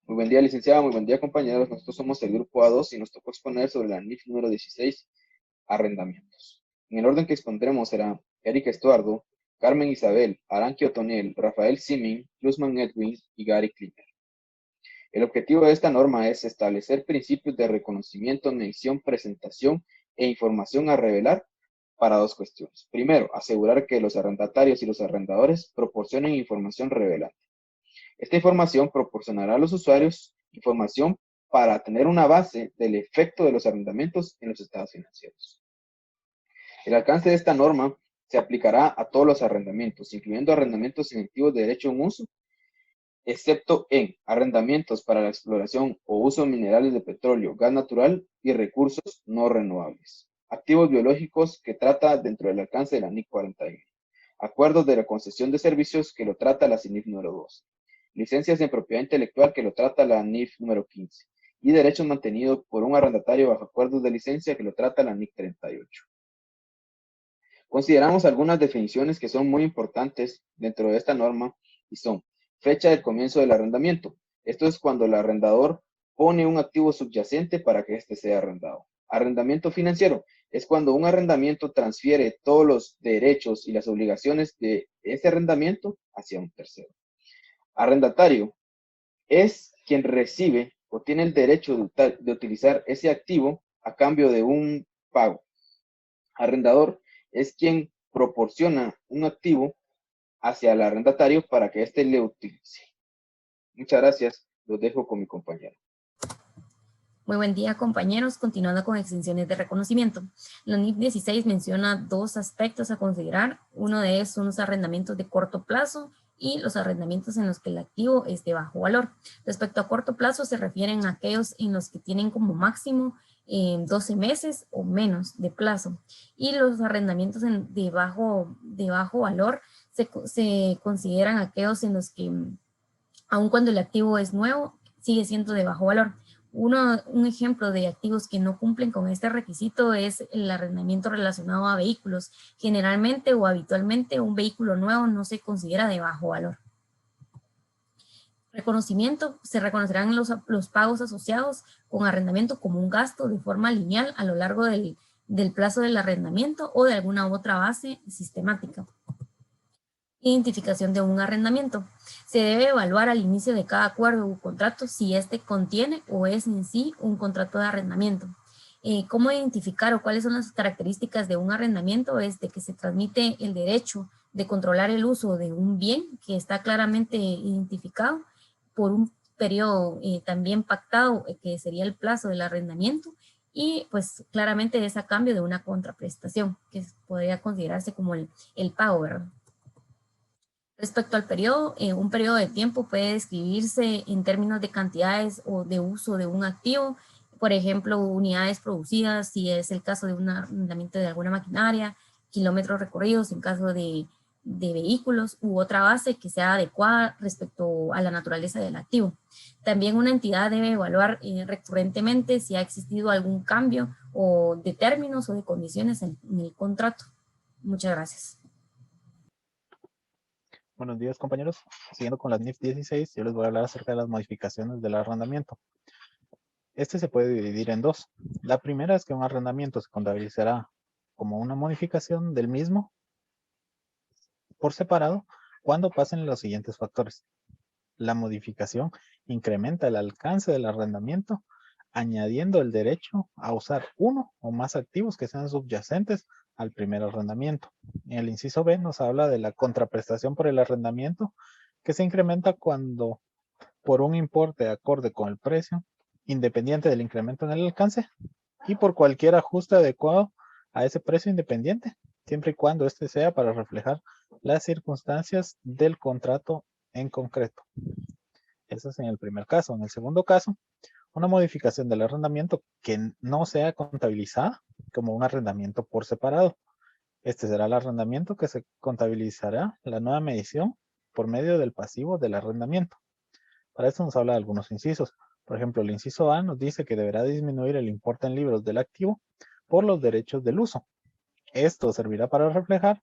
Muy buen día, licenciada, muy buen día, compañeros. Nosotros somos el grupo A2 y nos tocó exponer sobre la NIF número 16, arrendamientos. En el orden que expondremos será Erika Estuardo, Carmen Isabel, Aranqui Otoniel, Rafael Simin, Luzman Edwin y Gary Klinger. El objetivo de esta norma es establecer principios de reconocimiento, mención, presentación e información a revelar para dos cuestiones. Primero, asegurar que los arrendatarios y los arrendadores proporcionen información revelante. Esta información proporcionará a los usuarios información para tener una base del efecto de los arrendamientos en los estados financieros. El alcance de esta norma se aplicará a todos los arrendamientos, incluyendo arrendamientos selectivos de derecho en uso, excepto en arrendamientos para la exploración o uso de minerales de petróleo, gas natural y recursos no renovables. Activos biológicos que trata dentro del alcance de la NIC 41. Acuerdos de la concesión de servicios que lo trata la CINIF número 2. Licencias en propiedad intelectual que lo trata la NIF número 15. Y derechos mantenidos por un arrendatario bajo acuerdos de licencia que lo trata la NIC 38. Consideramos algunas definiciones que son muy importantes dentro de esta norma y son fecha del comienzo del arrendamiento. Esto es cuando el arrendador pone un activo subyacente para que éste sea arrendado. Arrendamiento financiero es cuando un arrendamiento transfiere todos los derechos y las obligaciones de ese arrendamiento hacia un tercero. Arrendatario es quien recibe o tiene el derecho de utilizar ese activo a cambio de un pago. Arrendador es quien proporciona un activo hacia el arrendatario para que éste le utilice. Muchas gracias. Los dejo con mi compañero. Muy buen día, compañeros. Continuando con extensiones de reconocimiento. La NIF 16 menciona dos aspectos a considerar. Uno de ellos son los arrendamientos de corto plazo y los arrendamientos en los que el activo es de bajo valor. Respecto a corto plazo, se refieren a aquellos en los que tienen como máximo 12 meses o menos de plazo. Y los arrendamientos de bajo valor se consideran aquellos en los que, aun cuando el activo es nuevo, sigue siendo de bajo valor. Un ejemplo de activos que no cumplen con este requisito es el arrendamiento relacionado a vehículos. Generalmente o habitualmente un vehículo nuevo no se considera de bajo valor. Reconocimiento: se reconocerán los pagos asociados con arrendamiento como un gasto de forma lineal a lo largo del plazo del arrendamiento o de alguna otra base sistemática. Identificación de un arrendamiento. Se debe evaluar al inicio de cada acuerdo o contrato si éste contiene o es en sí un contrato de arrendamiento. ¿Cómo identificar o cuáles son las características de un arrendamiento? Es de que se transmite el derecho de controlar el uso de un bien que está claramente identificado por un periodo también pactado, que sería el plazo del arrendamiento, y pues claramente es a cambio de una contraprestación, que podría considerarse como el pago, ¿verdad? Respecto al periodo, un periodo de tiempo puede describirse en términos de cantidades o de uso de un activo, por ejemplo, unidades producidas, si es el caso de un arrendamiento de alguna maquinaria, kilómetros recorridos en caso de vehículos u otra base que sea adecuada respecto a la naturaleza del activo. También una entidad debe evaluar recurrentemente si ha existido algún cambio o de términos o de condiciones en el contrato. Muchas gracias. Buenos días, compañeros. Siguiendo con la NIF 16, yo les voy a hablar acerca de las modificaciones del arrendamiento. Este se puede dividir en dos. La primera es que un arrendamiento se contabilizará como una modificación del mismo por separado cuando pasen los siguientes factores. La modificación incrementa el alcance del arrendamiento, añadiendo el derecho a usar uno o más activos que sean subyacentes al primer arrendamiento. En el inciso B nos habla de la contraprestación por el arrendamiento, que se incrementa cuando por un importe acorde con el precio, independiente del incremento en el alcance, y por cualquier ajuste adecuado a ese precio independiente, siempre y cuando este sea para reflejar las circunstancias del contrato en concreto. Eso es en el primer caso. En el segundo caso, una modificación del arrendamiento que no sea contabilizada como un arrendamiento por separado. Este será el arrendamiento que se contabilizará la nueva medición por medio del pasivo del arrendamiento. Para esto nos habla de algunos incisos. Por ejemplo, el inciso A nos dice que deberá disminuir el importe en libros del activo por los derechos del uso. Esto servirá para reflejar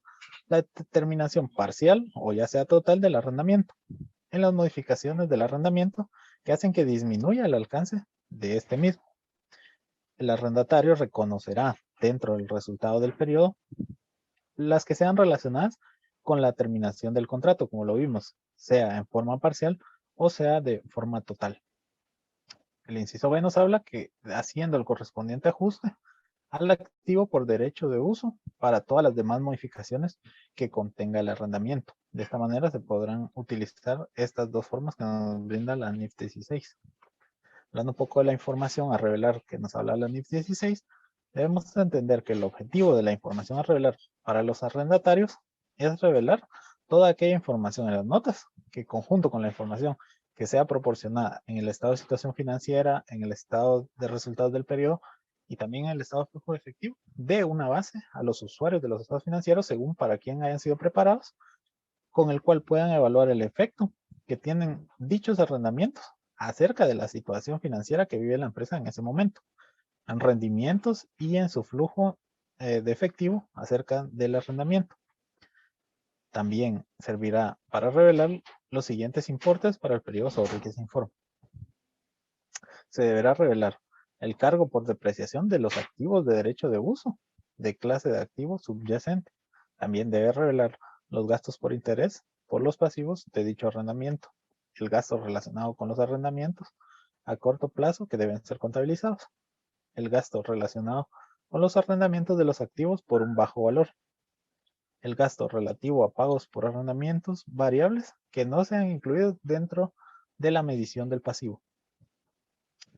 la determinación parcial o ya sea total del arrendamiento. en las modificaciones del arrendamiento que hacen que disminuya el alcance de este mismo. El arrendatario reconocerá dentro del resultado del periodo las que sean relacionadas con la terminación del contrato, como lo vimos, sea en forma parcial o sea de forma total. El inciso B nos habla que haciendo el correspondiente ajuste al activo por derecho de uso para todas las demás modificaciones que contenga el arrendamiento. De esta manera se podrán utilizar estas dos formas que nos brinda la NIF 16. Hablando un poco de la información a revelar que nos habla la NIF 16, debemos entender que el objetivo de la información a revelar para los arrendatarios es revelar toda aquella información en las notas que, conjunto con la información que sea proporcionada en el estado de situación financiera, en el estado de resultados del periodo y también en el estado de flujo efectivo, dé una base a los usuarios de los estados financieros según para quién hayan sido preparados, con el cual puedan evaluar el efecto que tienen dichos arrendamientos acerca de la situación financiera que vive la empresa en ese momento, en rendimientos y en su flujo de efectivo acerca del arrendamiento. También servirá para revelar los siguientes importes para el periodo sobre el que se informa. Se deberá revelar el cargo por depreciación de los activos de derecho de uso de clase de activo subyacente. También debe revelar los gastos por interés por los pasivos de dicho arrendamiento, el gasto relacionado con los arrendamientos a corto plazo que deben ser contabilizados, el gasto relacionado con los arrendamientos de los activos por un bajo valor, el gasto relativo a pagos por arrendamientos variables que no sean incluidos dentro de la medición del pasivo.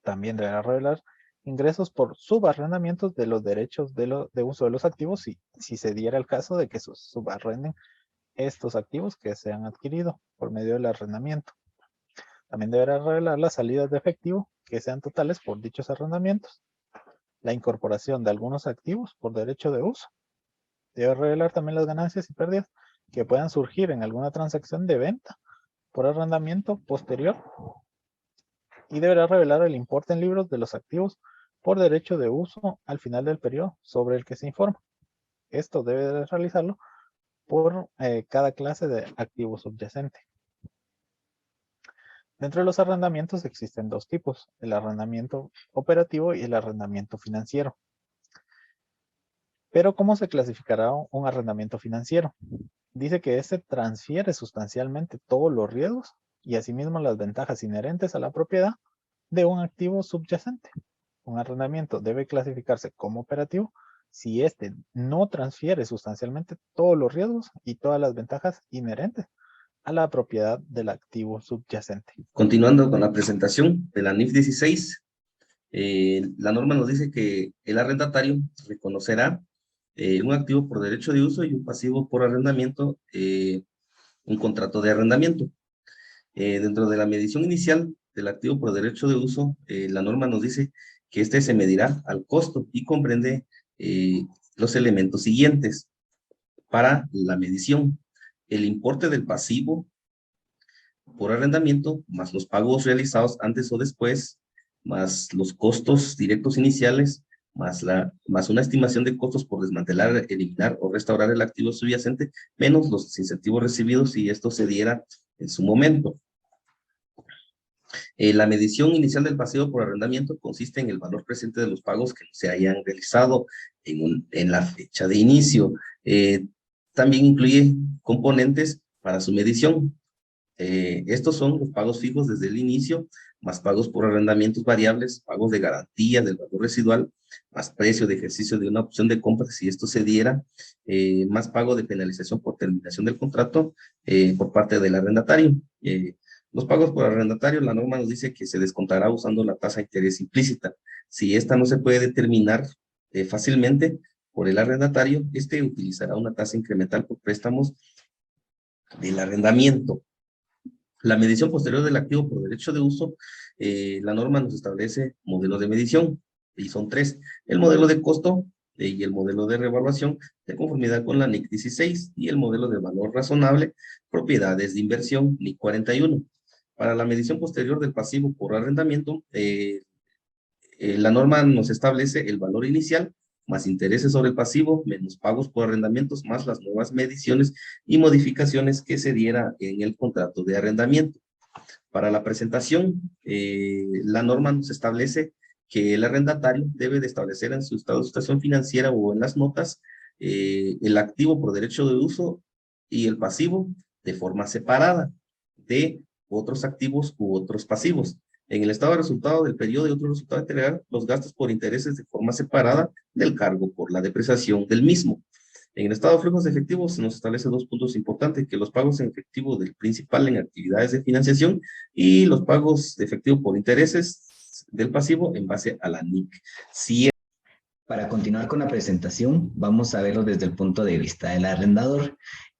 También deberá revelar ingresos por subarrendamientos de los derechos de uso de los activos si se diera el caso de que subarrenden estos activos que se han adquirido por medio del arrendamiento. También deberá revelar las salidas de efectivo que sean totales por dichos arrendamientos, la incorporación de algunos activos por derecho de uso. Debe revelar también las ganancias y pérdidas que puedan surgir en alguna transacción de venta por arrendamiento posterior. Y deberá revelar el importe en libros de los activos por derecho de uso al final del periodo sobre el que se informa. Esto debe realizarlo por cada clase de activo subyacente. Dentro de los arrendamientos existen dos tipos, el arrendamiento operativo y el arrendamiento financiero. Pero ¿cómo se clasificará un arrendamiento financiero? Dice que este transfiere sustancialmente todos los riesgos y asimismo las ventajas inherentes a la propiedad de un activo subyacente. Un arrendamiento debe clasificarse como operativo si éste no transfiere sustancialmente todos los riesgos y todas las ventajas inherentes a la propiedad del activo subyacente. Continuando con la presentación de la NIF 16, la norma nos dice que el arrendatario reconocerá un activo por derecho de uso y un pasivo por arrendamiento, un contrato de arrendamiento. Dentro de la medición inicial del activo por derecho de uso, la norma nos dice que este se medirá al costo y comprende los elementos siguientes para la medición: el importe del pasivo por arrendamiento, más los pagos realizados antes o después, más los costos directos iniciales, más una estimación de costos por desmantelar, eliminar o restaurar el activo subyacente, menos los incentivos recibidos si esto se diera en su momento. La medición inicial del pasivo por arrendamiento consiste en el valor presente de los pagos que se hayan realizado en la fecha de inicio. También incluye componentes para su medición. Estos son los pagos fijos desde el inicio, más pagos por arrendamientos variables, pagos de garantía del valor residual, más precio de ejercicio de una opción de compra si esto se diera, más pago de penalización por terminación del contrato por parte del arrendatario. Los pagos por arrendatario, la norma nos dice que se descontará usando la tasa de interés implícita. Si esta no se puede determinar fácilmente por el arrendatario, este utilizará una tasa incremental por préstamos del arrendamiento. La medición posterior del activo por derecho de uso, la norma nos establece modelos de medición, y son tres: el modelo de costo y el modelo de revaluación de conformidad con la NIC 16 y el modelo de valor razonable, propiedades de inversión, NIC 41. Para la medición posterior del pasivo por arrendamiento, la norma nos establece el valor inicial más intereses sobre el pasivo, menos pagos por arrendamientos, más las nuevas mediciones y modificaciones que se diera en el contrato de arrendamiento. Para la presentación, la norma nos establece que el arrendatario debe de establecer en su estado de situación financiera o en las notas el activo por derecho de uso y el pasivo de forma separada de otros activos u otros pasivos. En el estado de resultado del periodo y otro resultado integral, los gastos por intereses de forma separada del cargo por la depreciación del mismo. En el estado de flujos de efectivo se nos establece dos puntos importantes, que los pagos en efectivo del principal en actividades de financiación y los pagos de efectivo por intereses del pasivo en base a la NIC. Si Para continuar con la presentación, vamos a verlo desde el punto de vista del arrendador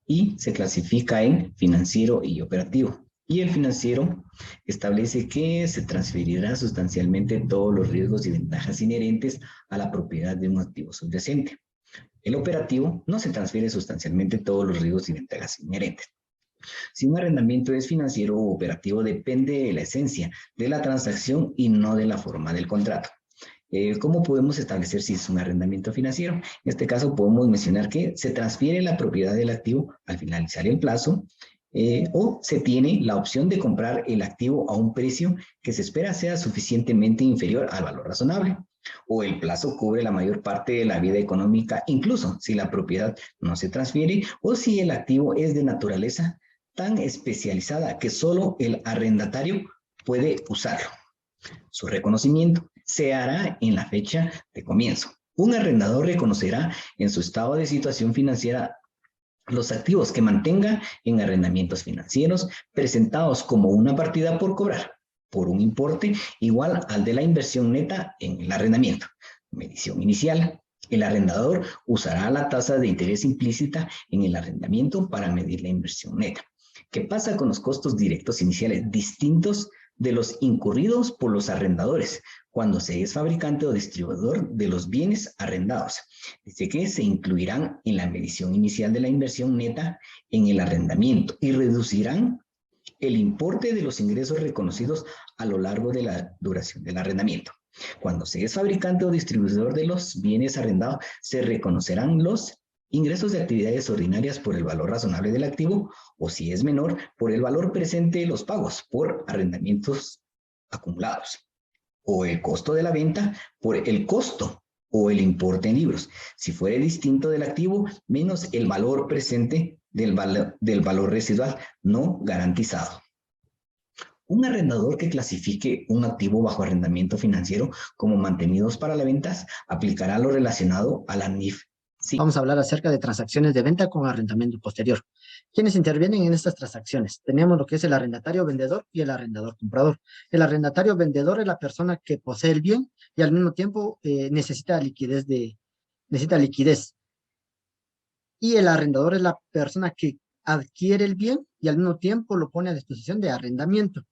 y se clasifica en financiero y operativo. Y el financiero establece que se transferirá sustancialmente todos los riesgos y ventajas inherentes a la propiedad de un activo subyacente. El operativo no se transfiere sustancialmente todos los riesgos y ventajas inherentes. Si un arrendamiento es financiero o operativo, depende de la esencia de la transacción y no de la forma del contrato. ¿Cómo podemos establecer si es un arrendamiento financiero? En este caso podemos mencionar que se transfiere la propiedad del activo al finalizar el plazo o se tiene la opción de comprar el activo a un precio que se espera sea suficientemente inferior al valor razonable, o el plazo cubre la mayor parte de la vida económica, incluso si la propiedad no se transfiere o si el activo es de naturaleza tan especializada que solo el arrendatario puede usarlo. Su reconocimiento se hará en la fecha de comienzo. Un arrendador reconocerá en su estado de situación financiera los activos que mantenga en arrendamientos financieros presentados como una partida por cobrar por un importe igual al de la inversión neta en el arrendamiento. Medición inicial. El arrendador usará la tasa de interés implícita en el arrendamiento para medir la inversión neta. ¿Qué pasa con los costos directos iniciales distintos de los incurridos por los arrendadores cuando se es fabricante o distribuidor de los bienes arrendados? Dice que se incluirán en la medición inicial de la inversión neta en el arrendamiento y reducirán el importe de los ingresos reconocidos a lo largo de la duración del arrendamiento. Cuando se es fabricante o distribuidor de los bienes arrendados, se reconocerán los ingresos de actividades ordinarias por el valor razonable del activo, o si es menor, por el valor presente de los pagos por arrendamientos acumulados, o el costo de la venta por el costo o el importe en libros, si fuere distinto del activo, menos el valor presente del valor residual no garantizado. Un arrendador que clasifique un activo bajo arrendamiento financiero como mantenidos para la venta aplicará lo relacionado a la NIF. Sí. Vamos a hablar acerca de transacciones de venta con arrendamiento posterior. ¿Quiénes intervienen en estas transacciones? Tenemos lo que es el arrendatario vendedor y el arrendador comprador. El arrendatario vendedor es la persona que posee el bien y al mismo tiempo necesita liquidez. Y el arrendador es la persona que adquiere el bien y al mismo tiempo lo pone a disposición de arrendamiento.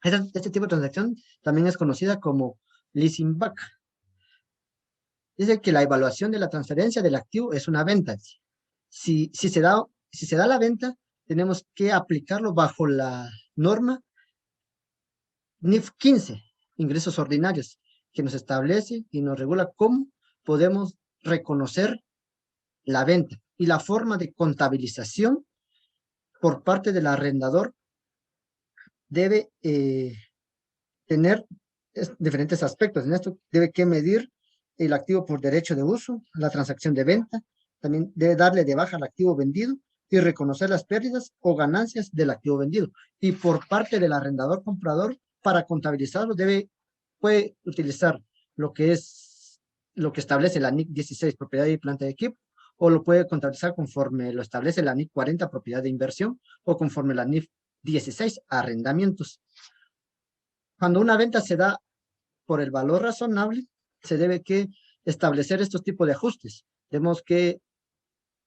Este tipo de transacción también es conocida como leasing back. Dice que la evaluación de la transferencia del activo es una venta. Si se da la venta, tenemos que aplicarlo bajo la norma NIF 15, ingresos ordinarios, que nos establece y nos regula cómo podemos reconocer la venta y la forma de contabilización por parte del arrendador debe tener diferentes aspectos. En esto debe que medir el activo por derecho de uso, la transacción de venta, también debe darle de baja al activo vendido y reconocer las pérdidas o ganancias del activo vendido. Y por parte del arrendador comprador, para contabilizarlo, puede utilizar lo que establece la NIC 16, propiedad y planta de equipo, o lo puede contabilizar conforme lo establece la NIC 40, propiedad de inversión, o conforme la NIC 16, arrendamientos. Cuando una venta se da por el valor razonable, se debe que establecer estos tipos de ajustes. Tenemos que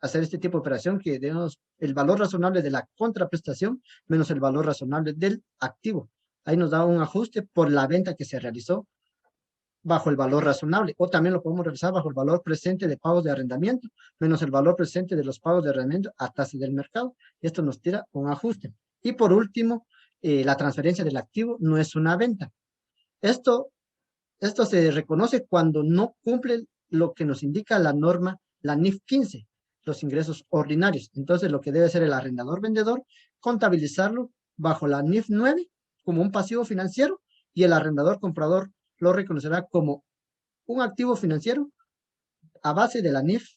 hacer este tipo de operación que demos el valor razonable de la contraprestación menos el valor razonable del activo. Ahí nos da un ajuste por la venta que se realizó bajo el valor razonable, o también lo podemos realizar bajo el valor presente de pagos de arrendamiento menos el valor presente de los pagos de arrendamiento a tasa del mercado. Esto nos tira un ajuste. Y por último, la transferencia del activo no es una venta. Esto se reconoce cuando no cumple lo que nos indica la norma, la NIF 15, los ingresos ordinarios. Entonces, lo que debe hacer el arrendador vendedor, contabilizarlo bajo la NIF 9 como un pasivo financiero, y el arrendador comprador lo reconocerá como un activo financiero a base de la NIF